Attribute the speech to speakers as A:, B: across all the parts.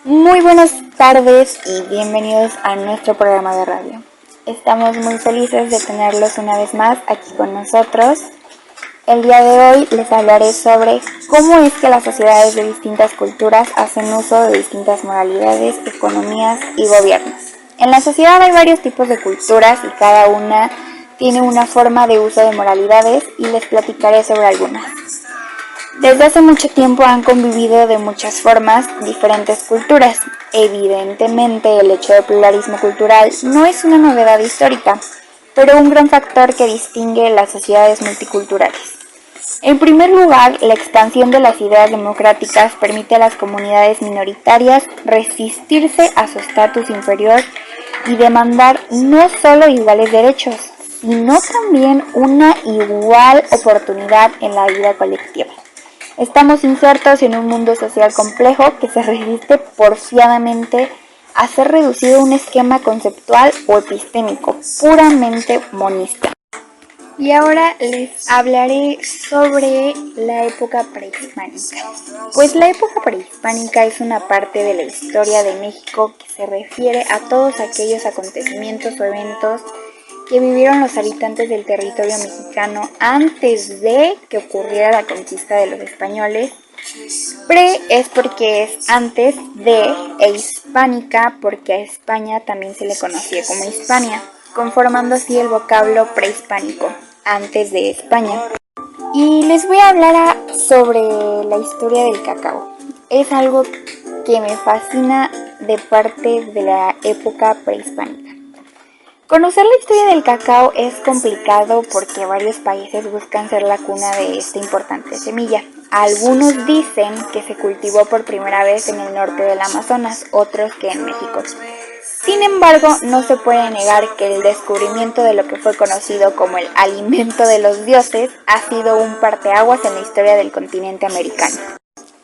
A: Muy buenas tardes y bienvenidos a nuestro programa de radio. Estamos muy felices de tenerlos una vez más aquí con nosotros. El día de hoy les hablaré sobre cómo es que las sociedades de distintas culturas hacen uso de distintas moralidades, economías y gobiernos. En la sociedad hay varios tipos de culturas y cada una tiene una forma de uso de moralidades y les platicaré sobre algunas. Desde hace mucho tiempo han convivido de muchas formas diferentes culturas. Evidentemente, el hecho de pluralismo cultural no es una novedad histórica, pero un gran factor que distingue las sociedades multiculturales. En primer lugar, la expansión de las ideas democráticas permite a las comunidades minoritarias resistirse a su estatus inferior y demandar no solo iguales derechos, sino también una igual oportunidad en la vida colectiva. Estamos insertos en un mundo social complejo que se resiste porfiadamente a ser reducido a un esquema conceptual o epistémico, puramente monista. Y ahora les hablaré sobre la época prehispánica. Pues la época prehispánica es una parte de la historia de México que se refiere a todos aquellos acontecimientos o eventos que vivieron los habitantes del territorio mexicano antes de que ocurriera la conquista de los españoles. Pre es porque es antes de, e hispánica porque a España también se le conocía como Hispania, conformando así el vocablo prehispánico, antes de España. Y les voy a hablar sobre la historia del cacao. Es algo que me fascina de parte de la época prehispánica. Conocer la historia del cacao es complicado porque varios países buscan ser la cuna de esta importante semilla. Algunos dicen que se cultivó por primera vez en el norte del Amazonas, otros que en México. Sin embargo, no se puede negar que el descubrimiento de lo que fue conocido como el alimento de los dioses ha sido un parteaguas en la historia del continente americano.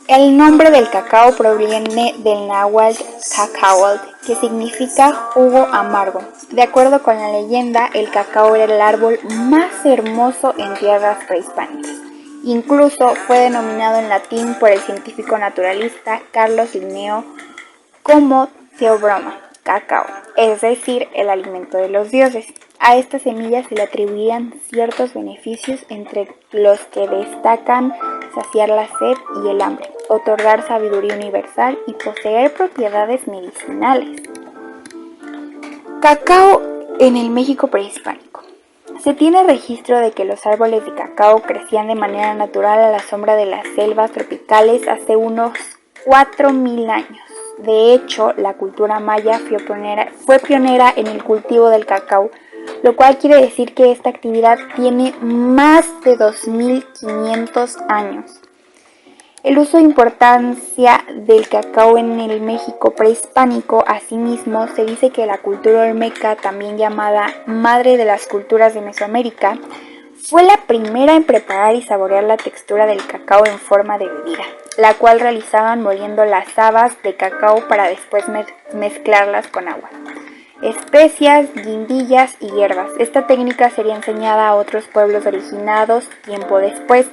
A: El nombre del cacao proviene del náhuatl cacahuatl, que significa jugo amargo. De acuerdo con la leyenda, el cacao era el árbol más hermoso en tierras prehispánicas. Incluso fue denominado en latín por el científico naturalista Carlos Linneo como Theobroma, cacao, es decir, el alimento de los dioses. A esta semilla se le atribuían ciertos beneficios, entre los que destacan saciar la sed y el hambre, otorgar sabiduría universal y poseer propiedades medicinales. Cacao en el México prehispánico. Se tiene registro de que los árboles de cacao crecían de manera natural a la sombra de las selvas tropicales hace unos 4000 años. De hecho, la cultura maya fue pionera en el cultivo del cacao, lo cual quiere decir que esta actividad tiene más de 2500 años. El uso e importancia del cacao en el México prehispánico. Asimismo, se dice que la cultura olmeca, también llamada madre de las culturas de Mesoamérica, fue la primera en preparar y saborear la textura del cacao en forma de bebida, la cual realizaban moliendo las habas de cacao para después mezclarlas con agua, especias, guindillas y hierbas. Esta técnica sería enseñada a otros pueblos originados tiempo después.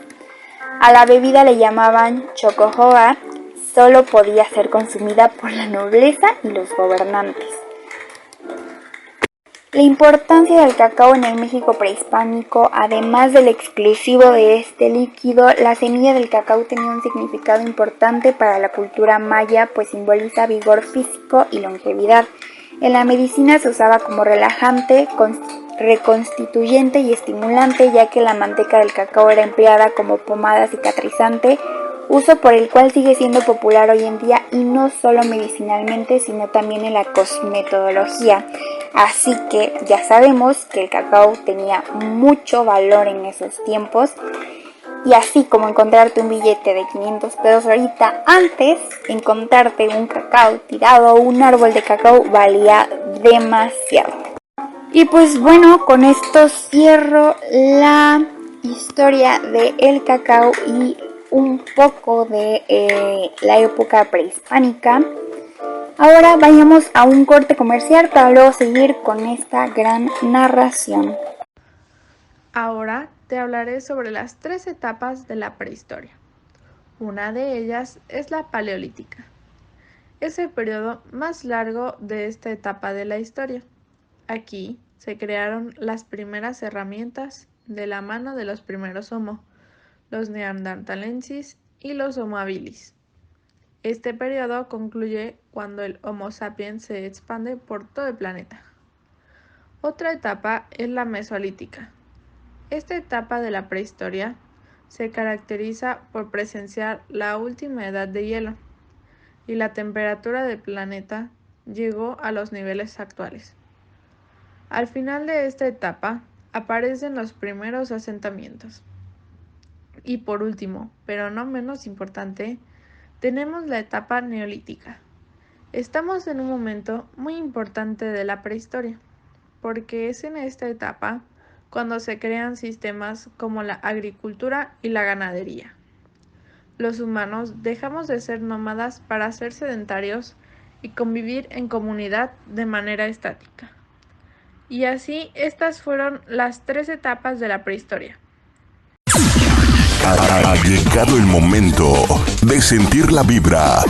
A: A la bebida le llamaban chocojoa, solo podía ser consumida por la nobleza y los gobernantes. La importancia del cacao en el México prehispánico. Además del exclusivo de este líquido, la semilla del cacao tenía un significado importante para la cultura maya, pues simboliza vigor físico y longevidad. En la medicina se usaba como relajante, reconstituyente y estimulante, ya que la manteca del cacao era empleada como pomada cicatrizante, uso por el cual sigue siendo popular hoy en día, y no solo medicinalmente, sino también en la cosmetología. Así que ya sabemos que el cacao tenía mucho valor en esos tiempos. Y así como encontrarte un billete de 500 pesos ahorita, antes encontrarte un cacao tirado o un árbol de cacao valía demasiado. Y pues bueno, con esto cierro la historia del cacao y un poco de la época prehispánica. Ahora vayamos a un corte comercial para luego seguir con esta gran narración.
B: Ahora te hablaré sobre las 3 etapas de la prehistoria. Una de ellas es la paleolítica. es el periodo más largo de esta etapa de la historia. Aquí se crearon las primeras herramientas de la mano de los primeros Homo, los neandertalensis y los Homo habilis. Este periodo concluye cuando el Homo sapiens se expande por todo el planeta. Otra etapa es la mesolítica. Esta etapa de la prehistoria se caracteriza por presenciar la última edad de hielo y la temperatura del planeta llegó a los niveles actuales. Al final de esta etapa aparecen los primeros asentamientos. Y por último, pero no menos importante, tenemos la etapa neolítica. Estamos en un momento muy importante de la prehistoria, porque es en esta etapa cuando se crean sistemas como la agricultura y la ganadería. Los humanos dejamos de ser nómadas para ser sedentarios y convivir en comunidad de manera estática. Y así, estas fueron las 3 etapas de la prehistoria.
C: Ha llegado el momento de sentir la vibra,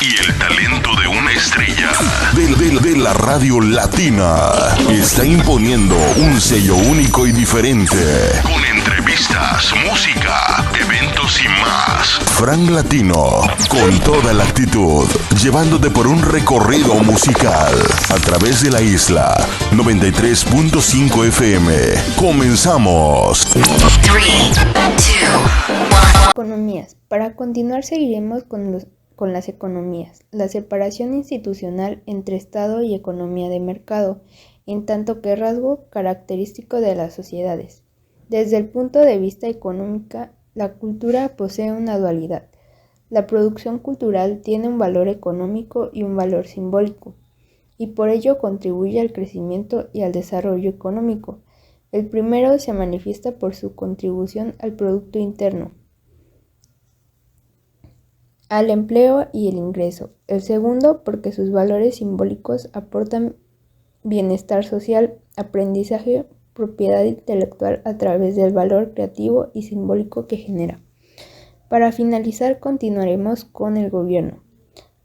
C: y el talento de una estrella de la radio latina. Está imponiendo un sello único y diferente. Con entrevistas, música, eventos y más. Frank Latino, con toda la actitud, llevándote por un recorrido musical a través de la isla 93.5 FM. Comenzamos.
A: Economías. Para continuar seguiremos con las economías, la separación institucional entre Estado y economía de mercado, en tanto que rasgo característico de las sociedades. Desde el punto de vista económico, la cultura posee una dualidad. La producción cultural tiene un valor económico y un valor simbólico, y por ello contribuye al crecimiento y al desarrollo económico. El primero se manifiesta por su contribución al Producto Interno, al empleo y el ingreso. El segundo porque sus valores simbólicos aportan bienestar social, aprendizaje, propiedad intelectual a través del valor creativo y simbólico que genera. Para finalizar, continuaremos con el gobierno.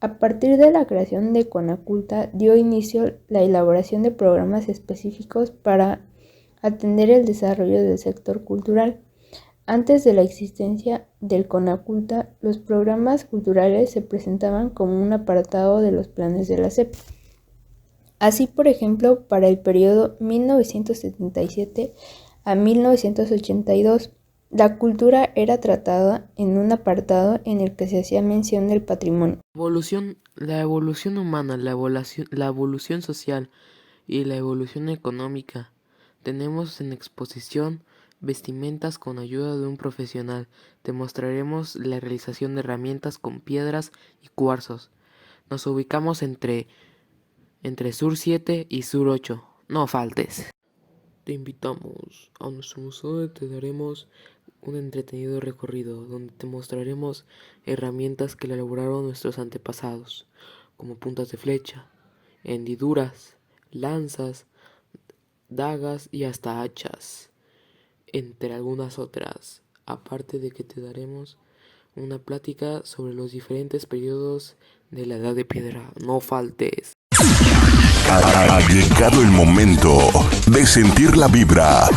A: A partir de la creación de Conaculta dio inicio la elaboración de programas específicos para atender el desarrollo del sector cultural. Antes de la existencia del Conaculta, los programas culturales se presentaban como un apartado de los planes de la SEP. Así, por ejemplo, para el periodo 1977 a 1982, la cultura era tratada en un apartado en el que se hacía mención del patrimonio.
D: La evolución humana, la evolución social y la evolución económica. Tenemos en exposición vestimentas con ayuda de un profesional. Te mostraremos la realización de herramientas con piedras y cuarzos. Nos ubicamos entre Sur 7 y Sur 8. No faltes. Te invitamos a nuestro museo donde te daremos un entretenido recorrido donde te mostraremos herramientas que elaboraron nuestros antepasados, como puntas de flecha, hendiduras, lanzas, dagas y hasta hachas, entre algunas otras, aparte de que te daremos una plática sobre los diferentes periodos de la Edad de Piedra. No faltes.
C: Ha llegado el momento de sentir la vibra,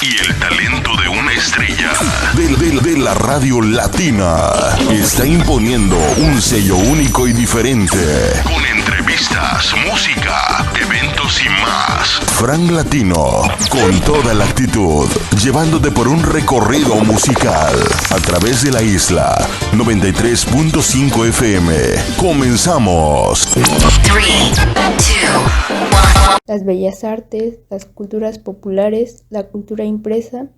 C: y el talento de una estrella de la radio latina. Está imponiendo un sello único y diferente. Con entrevistas, música, eventos y más. Frank Latino, con toda la actitud, llevándote por un recorrido musical a través de la isla 93.5 FM. Comenzamos.
A: Las bellas artes, las culturas populares, la cultura impresa,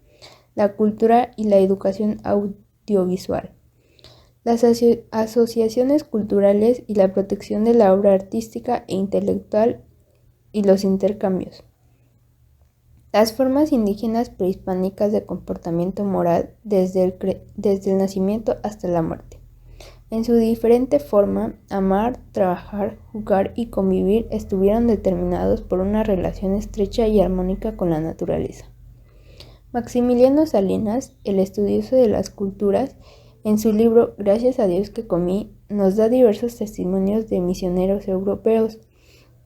A: la cultura y la educación audiovisual, las asociaciones culturales y la protección de la obra artística e intelectual y los intercambios. Las formas indígenas prehispánicas de comportamiento moral desde el nacimiento hasta la muerte. En su diferente forma, amar, trabajar, jugar y convivir estuvieron determinados por una relación estrecha y armónica con la naturaleza. Maximiliano Salinas, el estudioso de las culturas,
E: En su libro Gracias a Dios que comí, nos da diversos testimonios de misioneros europeos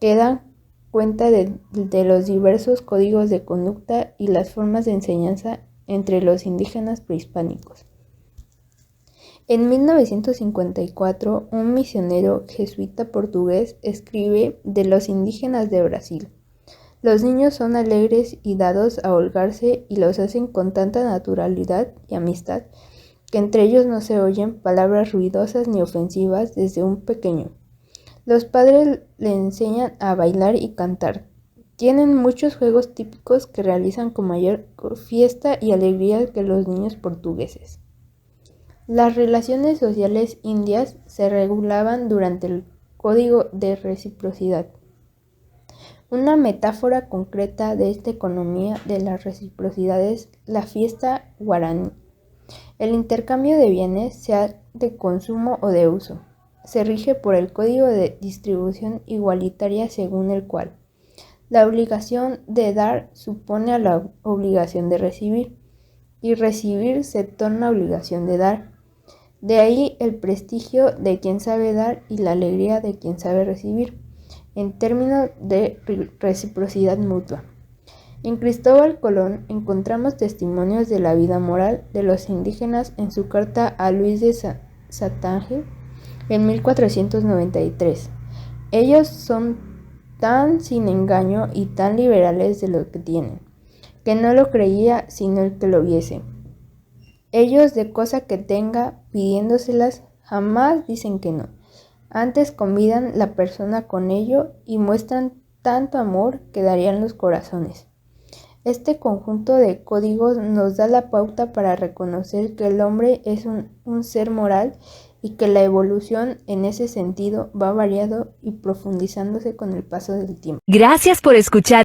E: que dan cuenta de los diversos códigos de conducta y las formas de enseñanza entre los indígenas prehispánicos. En 1954, un misionero jesuita portugués escribe de los indígenas de Brasil. Los niños son alegres y dados a holgarse y los hacen con tanta naturalidad y amistad que entre ellos no se oyen palabras ruidosas ni ofensivas desde un pequeño. Los padres le enseñan a bailar y cantar. Tienen muchos juegos típicos que realizan con mayor fiesta y alegría que los niños portugueses. Las relaciones sociales indias se regulaban durante el Código de Reciprocidad. Una metáfora concreta de esta economía de la reciprocidad es la fiesta guaraní. El intercambio de bienes, sea de consumo o de uso, se rige por el código de distribución igualitaria según el cual la obligación de dar supone a la obligación de recibir y recibir se torna obligación de dar. De ahí el prestigio de quien sabe dar y la alegría de quien sabe recibir, en términos de reciprocidad mutua. En Cristóbal Colón encontramos testimonios de la vida moral de los indígenas en su carta a Luis de Satange en 1493. Ellos son tan sin engaño y tan liberales de lo que tienen, que no lo creía sino el que lo viese. Ellos de cosa que tenga, pidiéndoselas, jamás dicen que no. Antes convidan la persona con ello y muestran tanto amor que darían los corazones. Este conjunto de códigos nos da la pauta para reconocer que el hombre es un ser moral y que la evolución en ese sentido va variando y profundizándose con el paso del tiempo.
F: Gracias por escuchar.